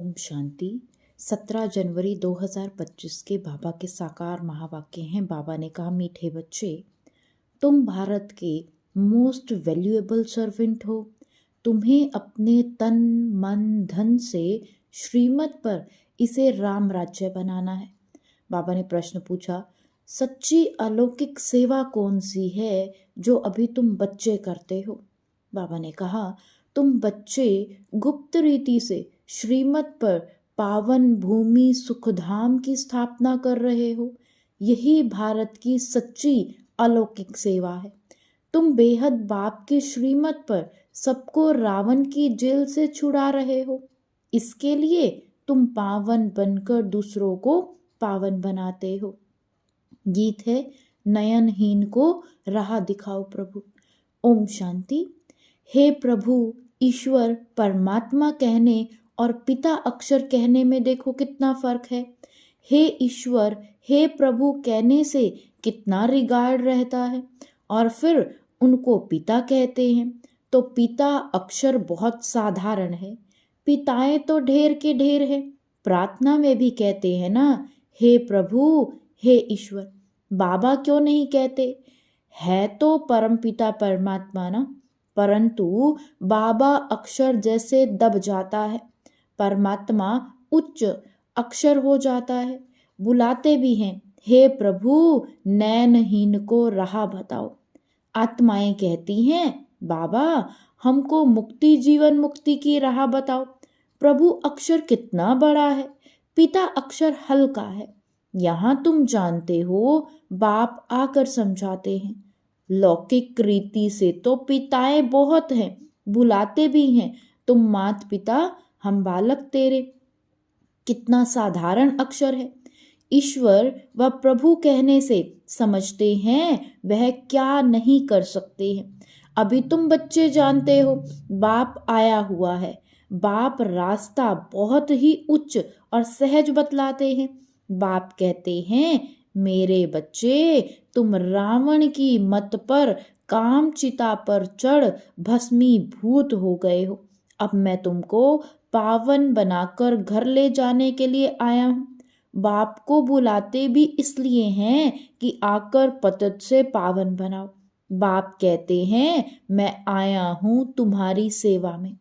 ओम शांति। 17 जनवरी 2025 के बाबा के साकार महावाक्य हैं। बाबा ने कहा, मीठे बच्चे, तुम भारत के मोस्ट वैल्यूएबल सर्वेंट हो। तुम्हें अपने तन मन धन से श्रीमत पर इसे राम राज्य बनाना है। बाबा ने प्रश्न पूछा, सच्ची अलौकिक सेवा कौन सी है जो अभी तुम बच्चे करते हो? बाबा ने कहा, तुम बच्चे गुप्त रीति से श्रीमत पर पावन भूमि सुखधाम की स्थापना कर रहे हो। यही भारत की सच्ची अलौकिक सेवा है। तुम बेहद बाप की श्रीमत पर सबको रावण की जेल से छुड़ा रहे हो। इसके लिए तुम पावन बनकर दूसरों को पावन बनाते हो। गीत है, नयनहीन को राह दिखाओ प्रभु। ओम शांति। हे प्रभु, ईश्वर परमात्मा कहने और पिता अक्षर कहने में देखो कितना फर्क है। हे ईश्वर, हे प्रभु कहने से कितना रिगार्ड रहता है, और फिर उनको पिता कहते हैं तो पिता अक्षर बहुत साधारण है। पिताएं तो ढेर के ढेर है। प्रार्थना में भी कहते हैं ना, हे प्रभु, हे ईश्वर। बाबा क्यों नहीं कहते? है तो परम पिता परमात्मा ना, परंतु बाबा अक्षर जैसे दब जाता है, परमात्मा उच्च अक्षर हो जाता है। बुलाते भी हैं, हे प्रभु, नयनहीन को राह बताओ। आत्माएं कहती हैं, बाबा हमको मुक्ति जीवन मुक्ति की राह बताओ। प्रभु अक्षर कितना बड़ा है, पिता अक्षर हल्का है। यहाँ तुम जानते हो, बाप आकर समझाते हैं। लौकिक रीति से तो पिताएं बहुत हैं, बुलाते भी हैं, तुम मात पिता हम बालक तेरे। कितना साधारण अक्षर है। ईश्वर व प्रभु कहने से समझते हैं वह क्या नहीं कर सकते हैं। अभी तुम बच्चे जानते हो, बाप आया हुआ है। बाप रास्ता बहुत ही उच्च और सहज बतलाते हैं। बाप कहते हैं, मेरे बच्चे, तुम रावण की मत पर काम चिता पर चढ़ भस्मीभूत हो गए हो। अब मैं तुमको पावन बनाकर घर ले जाने के लिए आया हूँ। बाप को बुलाते भी इसलिए हैं कि आकर पतित से पावन बनाओ। बाप कहते हैं, मैं आया हूँ तुम्हारी सेवा में।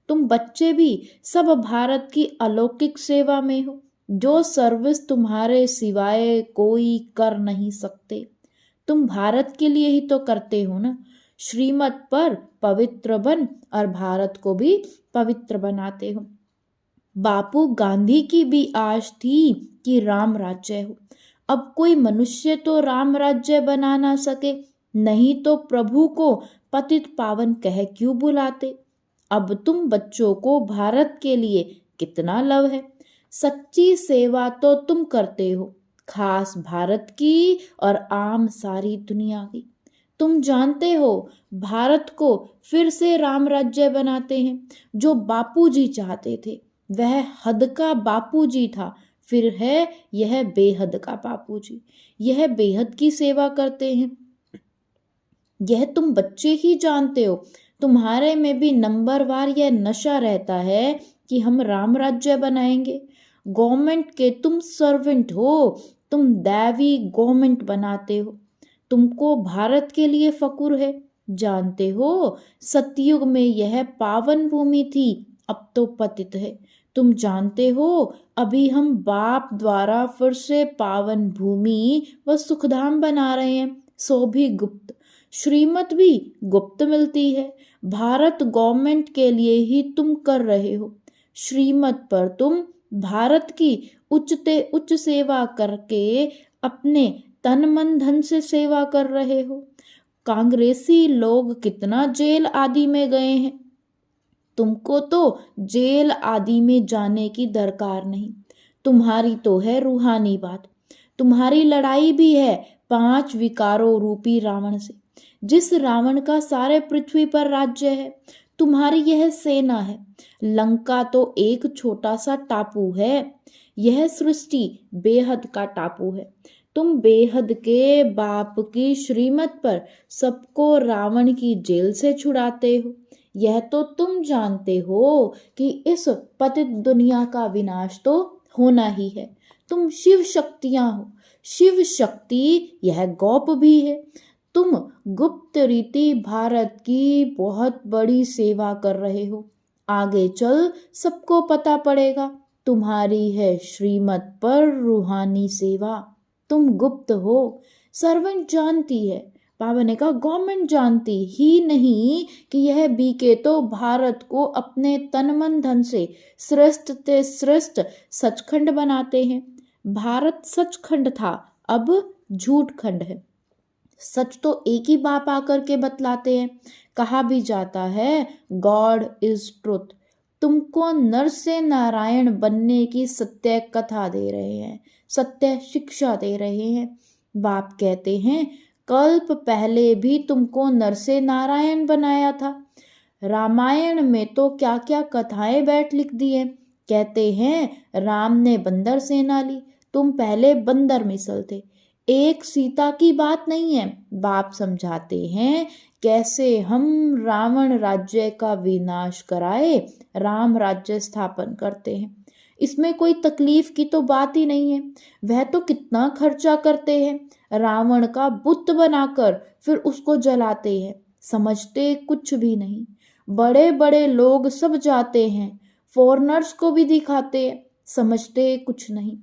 तुम बच्चे भी सब भारत की अलौकिक सेवा में हो, जो सर्विस तुम्हारे सिवाय कोई कर नहीं सकते। तुम भारत के लिए ही तो करते हो ना। श्रीमत पर पवित्र बन और भारत को भी पवित्र बनाते हो। बापू गांधी की भी आश थी कि राम राज्य हो। अब कोई मनुष्य तो राम राज्य बना ना सके, नहीं तो प्रभु को पतित पावन कह क्यों बुलाते। अब तुम बच्चों को भारत के लिए कितना लव है। सच्ची सेवा तो तुम करते हो, खास भारत की और आम सारी दुनिया की। तुम जानते हो, भारत को फिर से राम राज्य बनाते हैं, जो बापूजी चाहते थे। वह हद का बापूजी था, फिर है यह बेहद का बापूजी। यह बेहद की सेवा करते हैं। यह तुम बच्चे ही जानते हो। तुम्हारे में भी नंबरवार यह नशा रहता है कि हम राम राज्य बनाएंगे। गवर्नमेंट के तुम सर्वेंट हो, तुम दैवी गवर्नमेंट बनाते हो। तुमको भारत के लिए फकुर है। जानते हो, सतयुग में यह पावन भूमि थी, अब तो पतित है। तुम जानते हो, अभी हम बाप द्वारा फिर से पावन भूमि व सुखधाम बना रहे हैं, सो भी गुप्त। श्रीमत भी गुप्त मिलती है। भारत गवर्नमेंट के लिए ही तुम कर रहे हो। श्रीमत पर तुम भारत की उच्चते उच्च सेवा करके अपने तन मन धन से सेवा कर रहे हो। कांग्रेसी लोग कितना जेल आदि में गए हैं, तुमको तो जेल आदि में जाने की दरकार नहीं। तुम्हारी तो है रूहानी बात। तुम्हारी लड़ाई भी है 5 विकारों रूपी रावण से, जिस रावण का सारे पृथ्वी पर राज्य है। तुम्हारी यह सेना है। लंका तो एक छोटा सा टापू है, यह सृष्टि बेहद का टापू है। तुम बेहद के बाप की श्रीमत पर सबको रावण की जेल से छुड़ाते हो। यह तो तुम जानते हो कि इस पतित दुनिया का विनाश तो होना ही है। तुम शिव शक्तियां हो, शिव शक्ति यह गौप भी है। तुम गुप्त रीति भारत की बहुत बड़ी सेवा कर रहे हो। आगे चल सबको पता पड़ेगा। तुम्हारी है श्रीमत पर रूहानी सेवा। तुम गुप्त हो, सर्वेंट जानती है। बाबा ने कहा गवर्नमेंट जानती ही नहीं कि यह बीके तो भारत को अपने तन मन धन से श्रेष्ठ ते श्रेष्ठ सचखंड बनाते हैं। भारत सचखंड था, अब झूठ खंड है। सच तो एक ही बाप आकर के बतलाते हैं। कहा भी जाता है गॉड इज ट्रुथ। तुमको नर से नारायण बनने की सत्य कथा दे रहे हैं, सत्य शिक्षा दे रहे हैं। बाप कहते हैं कल्प पहले भी तुमको नर से नारायण बनाया था। रामायण में तो क्या क्या कथाएं बैठ लिख दी है। कहते हैं राम ने बंदर सेना ली, तुम पहले बंदर मिसल थे। एक सीता की बात नहीं है। बाप समझाते हैं कैसे हम रावण राज्य का विनाश कराए राम राज्य स्थापन करते हैं। इसमें कोई तकलीफ की तो बात ही नहीं है। वह तो कितना खर्चा करते हैं। रावण का बुत बनाकर फिर उसको जलाते हैं। समझते कुछ भी नहीं। बड़े बड़े लोग सब जाते हैं, फॉरेनर्स को भी दिखाते हैं, समझते कुछ नहीं।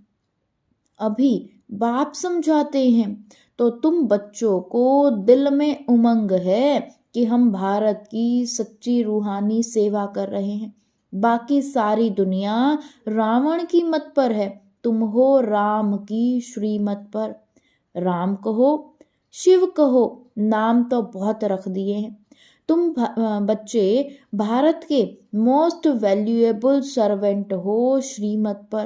अभी बाप समझाते हैं तो तुम बच्चों को दिल में उमंग है कि हम भारत की सच्ची रूहानी सेवा कर रहे हैं। बाकी सारी दुनिया रावण की मत पर है, तुम हो राम की श्रीमत पर। राम कहो, शिव कहो, नाम तो बहुत रख दिए हैं। तुम बच्चे भारत के मोस्ट वैल्यूएबल सर्वेंट हो श्रीमत पर।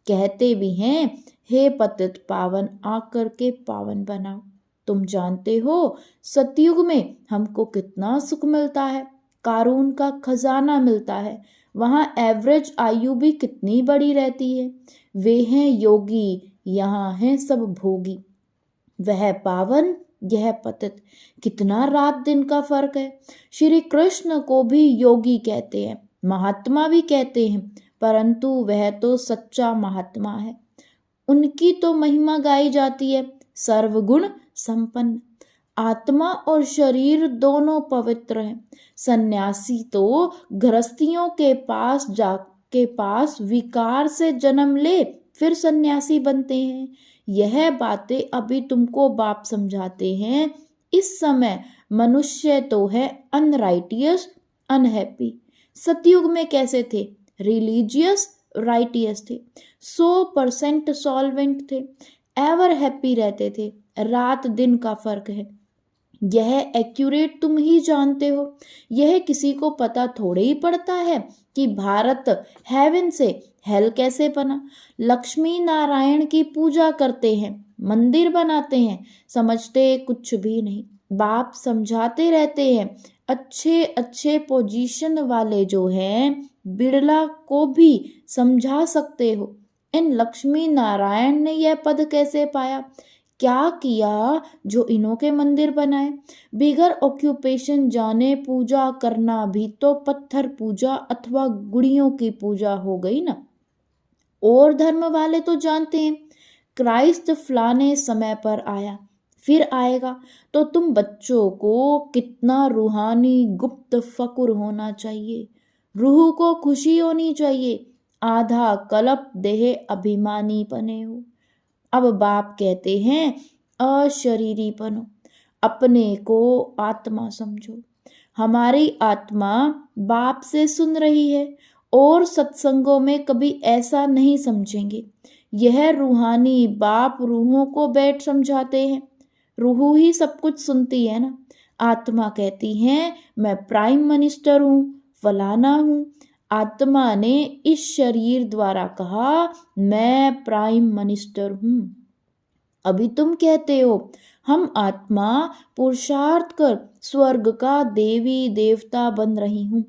कहते भी हैं हे पतित पावन आकर के पावन बनाओ। तुम जानते हो सतयुग में हमको कितना सुख मिलता है, कारून का खजाना मिलता है। वहाँ एवरेज आयु भी कितनी बड़ी रहती है। वे हैं योगी, यहाँ हैं सब भोगी। वह पावन, यह पतित, कितना रात दिन का फर्क है। श्री कृष्ण को भी योगी कहते हैं, महात्मा भी कहते हैं, परंतु वह तो सच्चा महात्मा है। उनकी तो महिमा गाई जाती है सर्वगुण संपन्न। आत्मा और शरीर दोनों पवित्र हैं। सन्यासी तो गृहस्थियों के पास विकार से जन्म ले फिर सन्यासी बनते हैं। यह बातें अभी तुमको बाप समझाते हैं। इस समय मनुष्य तो है अनराइटियस, अनहैप्पी। सतयुग में कैसे थे? रिलीजियस, राइटियस थे, 100% सॉल्वेंट थे, एवर हैप्पी रहते थे। रात दिन का फर्क है। यह एक्यूरेट तुम ही जानते हो। यह किसी को पता थोड़े ही पड़ता है कि भारत हेवन से हेल कैसे बना। लक्ष्मी नारायण की पूजा करते हैं, मंदिर बनाते हैं, समझते कुछ भी नहीं। बाप समझाते रहते हैं अच्छे अच्छे पोजीशन वाले जो हैं बिरला को भी समझा सकते हो। इन लक्ष्मी नारायण ने यह पद कैसे पाया, क्या किया जो इन्हों के मंदिर बनाए। बिगर ऑक्यूपेशन जाने पूजा करना भी तो पत्थर पूजा अथवा गुड़ियों की पूजा हो गई ना। और धर्म वाले तो जानते हैं क्राइस्ट फलाने समय पर आया, फिर आएगा। तो तुम बच्चों को कितना रूहानी गुप्त फकुर होना चाहिए। रूह को खुशी होनी चाहिए। आधा कल्प देह अभिमानी बने हो। अब बाप कहते हैं अशरीरी बनो, अपने को आत्मा समझो। हमारी आत्मा बाप से सुन रही है और सत्संगों में कभी ऐसा नहीं समझेंगे। यह रूहानी बाप रूहों को बैठ समझाते हैं। रूह ही सब कुछ सुनती है ना। आत्मा कहती है मैं प्राइम मिनिस्टर हूँ, फलाना हूँ। आत्मा ने इस शरीर द्वारा कहा मैं प्राइम मिनिस्टर हूँ। अभी तुम कहते हो हम आत्मा पुरुषार्थ कर स्वर्ग का देवी देवता बन रही हूँ।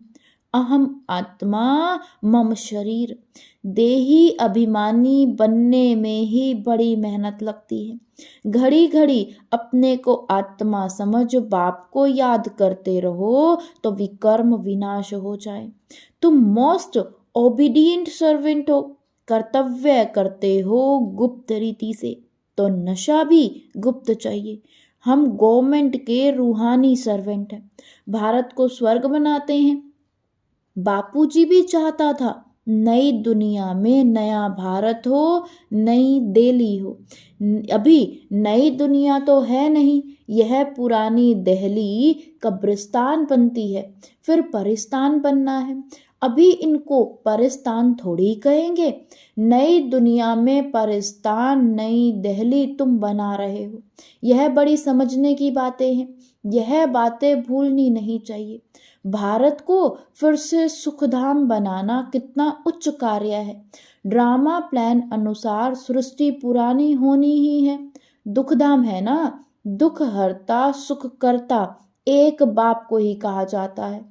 अहम आत्मा मम शरीर। देही अभिमानी बनने में ही बड़ी मेहनत लगती है। घड़ी घड़ी अपने को आत्मा समझ बाप को याद करते रहो तो विकर्म विनाश हो जाए। तुम मोस्ट ओबीडियंट सर्वेंट हो, कर्तव्य करते हो गुप्त रीति से, तो नशा भी गुप्त चाहिए। हम गवर्नमेंट के रूहानी सर्वेंट हैं, भारत को स्वर्ग बनाते हैं। बापूजी भी चाहता था नई दुनिया में नया भारत हो, नई दिल्ली हो। अभी नई दुनिया तो है नहीं, यह पुरानी दिल्ली कब्रिस्तान बनती है, फिर परिस्तान बनना है। अभी इनको परिस्तान थोड़ी कहेंगे। नई दुनिया में परिस्तान, नई दिल्ली तुम बना रहे हो। यह बड़ी समझने की बातें हैं, यह बातें भूलनी नहीं चाहिए। भारत को फिर से सुखधाम बनाना कितना उच्च कार्य है। ड्रामा प्लान अनुसार सृष्टि पुरानी होनी ही है। दुखधाम है ना, दुख हरता सुख करता एक बाप को ही कहा जाता है।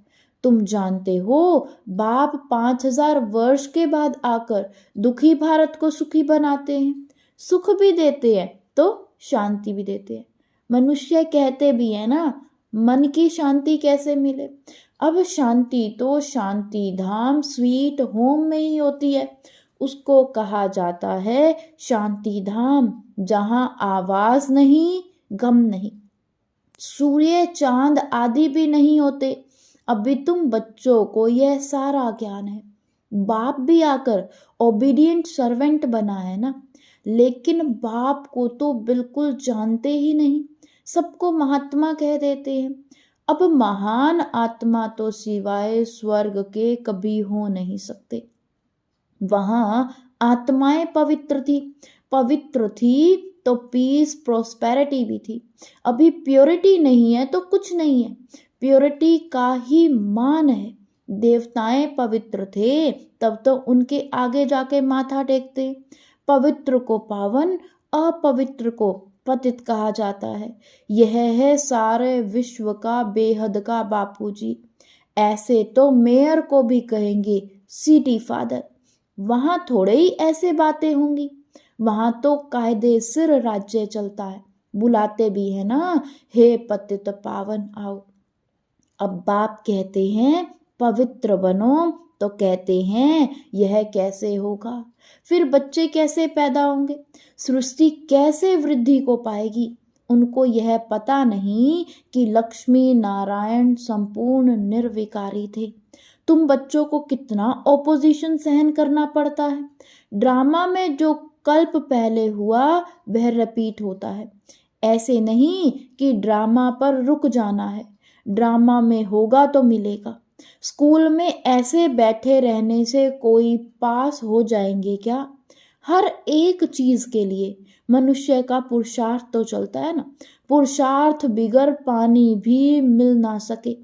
तुम जानते हो बाप 5000 वर्ष के बाद आकर दुखी भारत को सुखी बनाते हैं, सुख भी देते हैं तो शांति भी देते हैं। मनुष्य कहते भी है ना, मन की शांति कैसे मिले। अब शांति तो शांति धाम स्वीट होम में ही होती है, उसको कहा जाता है शांति धाम, जहां आवाज नहीं, गम नहीं, सूर्य चांद आदि भी नहीं होते। अभी तुम बच्चों को यह सारा ज्ञान है। बाप भी आकर ओबीडियंट सर्वेंट बना है ना, लेकिन बाप को तो बिल्कुल जानते ही नहीं, सबको महात्मा कह देते हैं। अब महान आत्मा तो सिवाय स्वर्ग के कभी हो नहीं सकते। वहां आत्माएं पवित्र थी तो पीस प्रोस्पेरिटी भी थी। अभी प्योरिटी नहीं है तो कुछ नहीं है, प्योरिटी का ही मान है। देवताएं पवित्र थे तब तो उनके आगे जाके माथा टेकते। पवित्र को पावन, अपवित्र को पतित कहा जाता है। यह है सारे विश्व का बेहद का बापूजी। ऐसे तो मेयर को भी कहेंगे सिटी फादर। वहां थोड़े ही ऐसे बातें होंगी, वहां तो कायदे सिर राज्य चलता है। बुलाते भी है ना, हे पतित पावन आओ। अब बाप कहते हैं पवित्र बनो, तो कहते हैं यह कैसे होगा, फिर बच्चे कैसे पैदा होंगे, सृष्टि कैसे वृद्धि को पाएगी। उनको यह पता नहीं कि लक्ष्मी नारायण संपूर्ण निर्विकारी थे। तुम बच्चों को कितना ऑपोजिशन सहन करना पड़ता है। ड्रामा में जो कल्प पहले हुआ वह रिपीट होता है। ऐसे नहीं कि ड्रामा पर रुक जाना है, ड्रामा में होगा तो मिलेगा। स्कूल में ऐसे बैठे रहने से कोई पास हो जाएंगे क्या। हर एक चीज के लिए मनुष्य का पुरुषार्थ तो चलता है ना, पुरुषार्थ बिगर पानी भी मिल ना सके।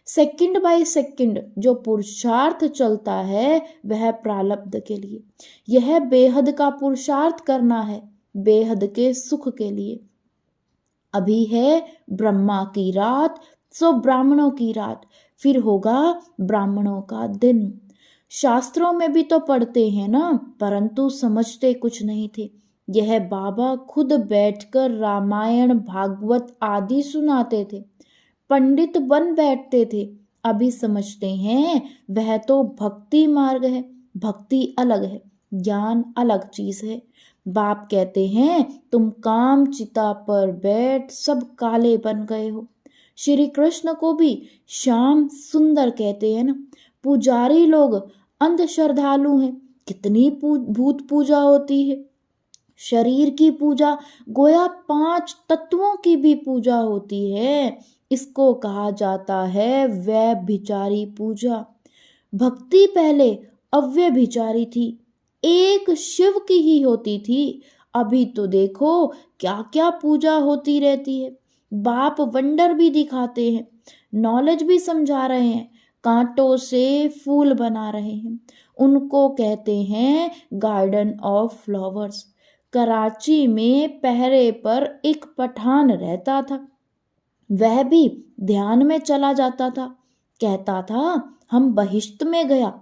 सेकंड बाय सेकंड जो पुरुषार्थ चलता है वह प्रारब्ध के लिए। यह बेहद का पुरुषार्थ करना है, बेहद के सुख के लिए। अभी है ब्रह्मा की रात, सो ब्राह्मणों की रात, फिर होगा ब्राह्मणों का दिन। शास्त्रों में भी तो पढ़ते हैं ना, परंतु समझते कुछ नहीं थे। यह बाबा खुद बैठकर रामायण भागवत आदि सुनाते थे, पंडित बन बैठते थे। अभी समझते हैं वह तो भक्ति मार्ग है, भक्ति अलग है, ज्ञान अलग चीज है। बाप कहते हैं तुम काम चिता पर बैठ सब काले बन गए हो। श्री कृष्ण को भी श्याम सुंदर कहते हैं ना। पुजारी लोग अंध श्रद्धालु हैं, कितनी भूत पूजा होती है। शरीर की पूजा गोया 5 तत्वों की भी पूजा होती है, इसको कहा जाता है व्यभिचारी पूजा। भक्ति पहले अव्यभिचारी थी, एक शिव की ही होती थी। अभी तो देखो क्या क्या पूजा होती रहती है। बाप वंडर भी दिखाते हैं, नॉलेज भी समझा रहे हैं, कांटों से फूल बना रहे हैं। उनको कहते हैं गार्डन ऑफ फ्लावर्स। कराची में पहरे पर एक पठान रहता था, वह भी ध्यान में चला जाता था। कहता था हम बहिश्त में गया,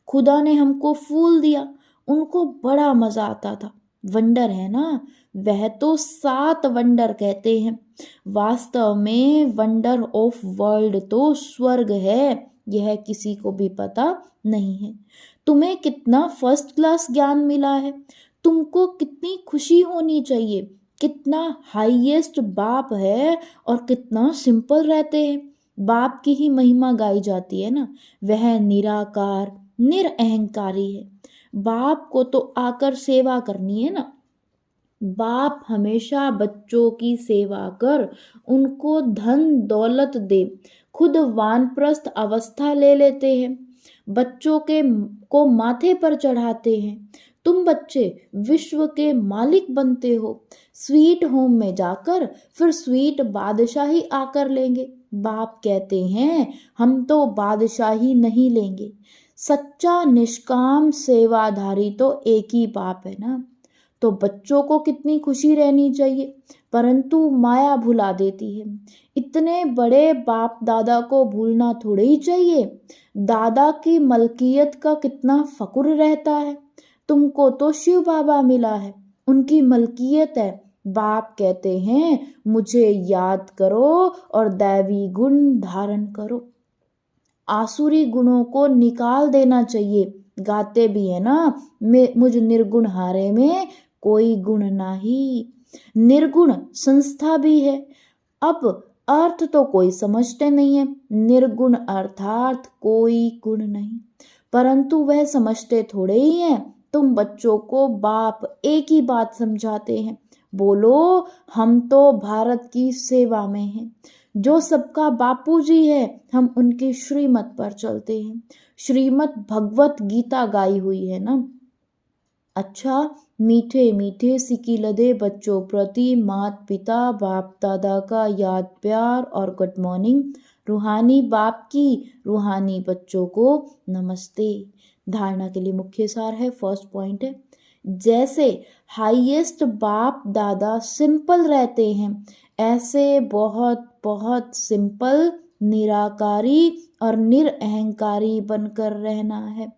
खुदा ने हमको फूल दिया, उनको बड़ा मजा आता था। वंडर है ना, वह तो 7 वंडर कहते हैं। वास्तव में वंडर ऑफ वर्ल्ड तो स्वर्ग है, यह किसी को भी पता नहीं है। तुम्हें कितना फर्स्ट क्लास ज्ञान मिला है, तुमको कितनी खुशी होनी चाहिए। कितना हाईएस्ट बाप है और कितना सिंपल रहते हैं। बाप की ही महिमा गाई जाती है ना, वह निराकार निरअहंकारी है। बाप को तो आकर सेवा करनी है ना। बाप हमेशा बच्चों की सेवा कर उनको धन दौलत दे, खुद वानप्रस्थ अवस्था ले लेते हैं, बच्चों के को माथे पर चढ़ाते हैं। तुम बच्चे विश्व के मालिक बनते हो। स्वीट होम में जाकर फिर स्वीट बादशाही आकर लेंगे। बाप कहते हैं हम तो बादशाही नहीं लेंगे। सच्चा निष्काम सेवाधारी तो एक ही बाप है ना। तो बच्चों को कितनी खुशी रहनी चाहिए, परंतु माया भुला देती है। इतने बड़े बाप दादा को भूलना थोड़े ही चाहिए। दादा की मलकियत का कितना फक्र रहता है। तुमको तो शिव बाबा मिला है, उनकी मलकियत है। बाप कहते हैं मुझे याद करो और दैवी गुण धारण करो। आसुरी गुणों को निकाल देना चाहिए। गाते भी है ना, मुझ निर्गुण हारे में कोई गुण नहीं। निर्गुण संस्था भी है। अब अर्थ तो कोई समझते नहीं है। निर्गुण अर्थात कोई गुण नहीं, परंतु वह समझते थोड़े ही हैं। तुम बच्चों को बाप एक ही बात समझाते हैं, बोलो हम तो भारत की सेवा में हैं। जो सबका बापूजी है, हम उनकी श्रीमत पर चलते हैं। श्रीमत भगवत गीता गाई हुई है ना। अच्छा, मीठे मीठे सिकी लदे बच्चों प्रति माता पिता बाप दादा का याद प्यार और गुड मॉर्निंग। रूहानी बाप की रूहानी बच्चों को नमस्ते। धारणा के लिए मुख्य सार है, फर्स्ट पॉइंट है, जैसे हाईएस्ट बाप दादा सिंपल रहते हैं, ऐसे बहुत बहुत सिंपल निराकारी और निरअहंकारी बनकर रहना है।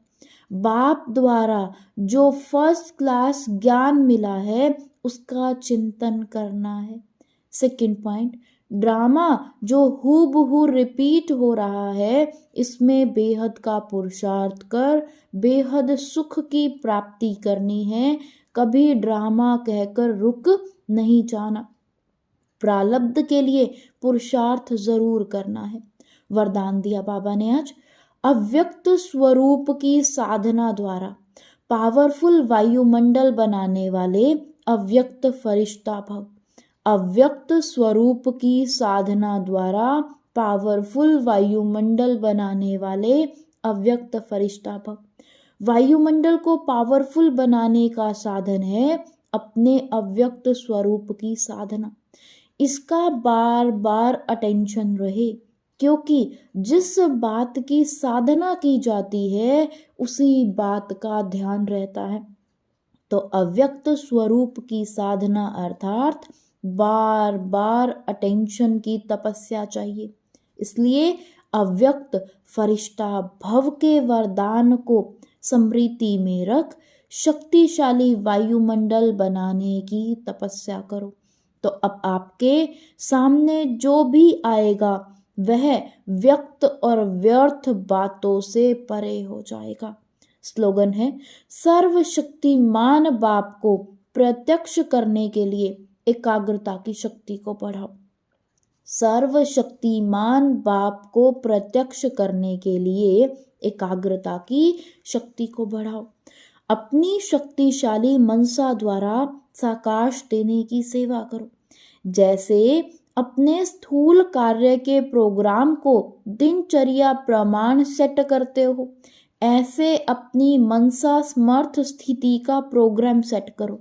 बाप द्वारा जो फर्स्ट क्लास ज्ञान मिला है उसका चिंतन करना है। सेकंड पॉइंट, ड्रामा जो हूबहू रिपीट हो रहा है, इसमें बेहद का पुरुषार्थ कर बेहद सुख की प्राप्ति करनी है। कभी ड्रामा कहकर रुक नहीं जाना। प्रारब्ध के लिए पुरुषार्थ जरूर करना है। वरदान दिया बाबा ने आज, अव्यक्त स्वरूप की साधना द्वारा पावरफुल वायुमंडल बनाने वाले अव्यक्त फरिश्ता भव। अव्यक्त स्वरूप की साधना द्वारा पावरफुल वायुमंडल बनाने वाले अव्यक्त फरिश्ता भव। वायुमंडल को पावरफुल बनाने का साधन है अपने अव्यक्त स्वरूप की साधना। इसका बार बार अटेंशन रहे, क्योंकि जिस बात की साधना की जाती है उसी बात का ध्यान रहता है। तो अव्यक्त स्वरूप की साधना अर्थात बार बार अटेंशन की तपस्या चाहिए। इसलिए अव्यक्त फरिश्ता भव के वरदान को स्मृति में रख शक्तिशाली वायुमंडल बनाने की तपस्या करो। तो अब आपके सामने जो भी आएगा वह व्यक्त और व्यर्थ बातों से परे हो जाएगा। स्लोगन है, सर्वशक्तिमान बाप को प्रत्यक्ष करने के लिए एकाग्रता की शक्ति को बढ़ाओ। सर्वशक्तिमान बाप को प्रत्यक्ष करने के लिए एकाग्रता की शक्ति को बढ़ाओ। अपनी शक्तिशाली मनसा द्वारा साकाश देने की सेवा करो। जैसे अपने स्थूल कार्य के प्रोग्राम को दिनचर्या प्रमाण सेट करते हो, ऐसे अपनी मनसा समर्थ स्थिति का प्रोग्राम सेट करो।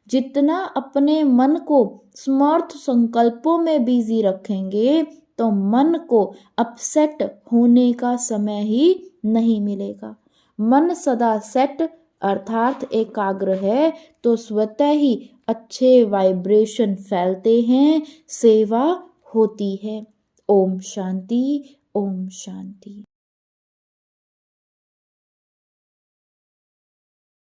जितना अपने मन को समर्थ संकल्पों में बिजी रखेंगे तो मन को अपसेट होने का समय ही नहीं मिलेगा। मन सदा सेट अर्थात एकाग्र है तो स्वतः ही अच्छे वाइब्रेशन फैलते हैं, सेवा होती है। ओम शांति, ओम शांति।